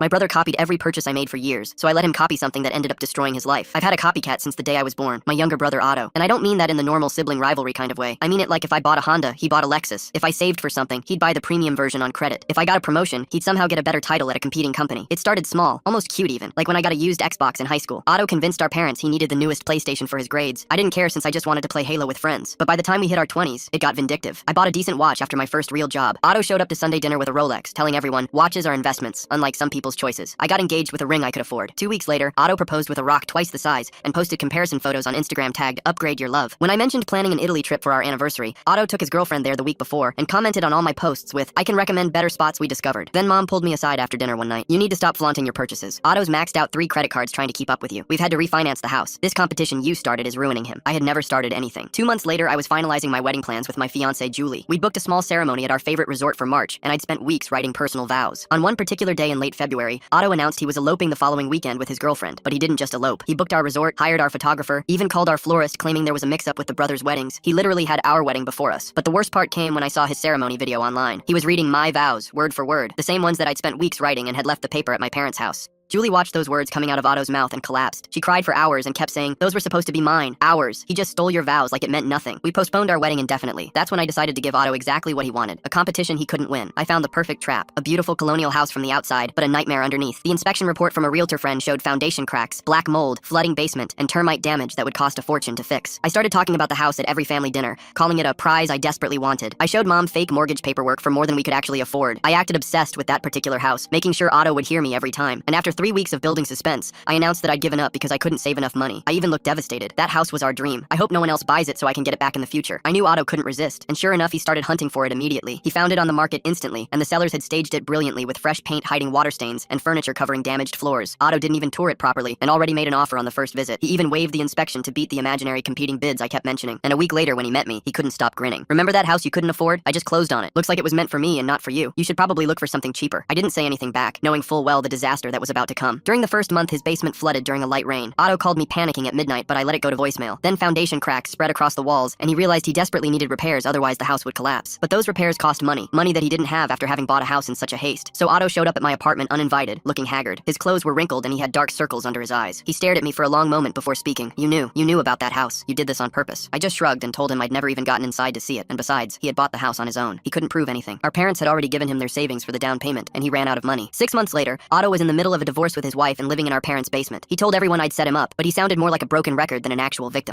My brother copied every purchase I made for years, so I let him copy something that ended up destroying his life. I've had a copycat since the day I was born, my younger brother Otto. And I don't mean that in the normal sibling rivalry kind of way. I mean it like if I bought a Honda, he bought a Lexus. If I saved for something, he'd buy the premium version on credit. If I got a promotion, he'd somehow get a better title at a competing company. It started small, almost cute even, like when I got a used Xbox in high school. Otto convinced our parents he needed the newest PlayStation for his grades. I didn't care since I just wanted to play Halo with friends. But by the time we hit our 20s, it got vindictive. I bought a decent watch after my first real job. Otto showed up to Sunday dinner with a Rolex, telling everyone, watches are investments, unlike some people's choices. I got engaged with a ring I could afford. 2 weeks later, Otto proposed with a rock twice the size and posted comparison photos on Instagram tagged Upgrade Your Love. When I mentioned planning an Italy trip for our anniversary, Otto took his girlfriend there the week before and commented on all my posts with, I can recommend better spots we discovered. Then mom pulled me aside after dinner one night. You need to stop flaunting your purchases. Otto's maxed out 3 credit cards trying to keep up with you. We've had to refinance the house. This competition you started is ruining him. I had never started anything. 2 months later, I was finalizing my wedding plans with my fiancée Julie. We'd booked a small ceremony at our favorite resort for March, and I'd spent weeks writing personal vows. On one particular day in late February, Otto announced he was eloping the following weekend with his girlfriend. But he didn't just elope. He booked our resort, hired our photographer, even called our florist claiming there was a mix-up with the brothers' weddings. He literally had our wedding before us. But the worst part came when I saw his ceremony video online. He was reading my vows, word for word, the same ones that I'd spent weeks writing and had left the paper at my parents' house. Julie watched those words coming out of Otto's mouth and collapsed. She cried for hours and kept saying, those were supposed to be mine. Ours. He just stole your vows like it meant nothing. We postponed our wedding indefinitely. That's when I decided to give Otto exactly what he wanted. A competition he couldn't win. I found the perfect trap. A beautiful colonial house from the outside, but a nightmare underneath. The inspection report from a realtor friend showed foundation cracks, black mold, flooding basement, and termite damage that would cost a fortune to fix. I started talking about the house at every family dinner, calling it a prize I desperately wanted. I showed mom fake mortgage paperwork for more than we could actually afford. I acted obsessed with that particular house, making sure Otto would hear me every time. And after 3 weeks of building suspense, I announced that I'd given up because I couldn't save enough money. I even looked devastated. That house was our dream. I hope no one else buys it so I can get it back in the future. I knew Otto couldn't resist, and sure enough, he started hunting for it immediately. He found it on the market instantly, and the sellers had staged it brilliantly with fresh paint hiding water stains and furniture covering damaged floors. Otto didn't even tour it properly and already made an offer on the first visit. He even waived the inspection to beat the imaginary competing bids I kept mentioning. And a week later when he met me, he couldn't stop grinning. Remember that house you couldn't afford? I just closed on it. Looks like it was meant for me and not for you. You should probably look for something cheaper. I didn't say anything back, knowing full well the disaster that was about to come. During the first month, his basement flooded during a light rain. Otto called me panicking at midnight, but I let it go to voicemail. Then foundation cracks spread across the walls, and he realized he desperately needed repairs, otherwise the house would collapse. But those repairs cost money that he didn't have after having bought a house in such a haste. So Otto showed up at my apartment uninvited, looking haggard. His clothes were wrinkled and he had dark circles under his eyes. He stared at me for a long moment before speaking. You knew about that house. You did this on purpose. I just shrugged and told him I'd never even gotten inside to see it, and besides, he had bought the house on his own. He couldn't prove anything. Our parents had already given him their savings for the down payment, and he ran out of money. 6 months later, Otto was in the middle of a divorce with his wife and living in our parents' basement. He told everyone I'd set him up, but he sounded more like a broken record than an actual victim.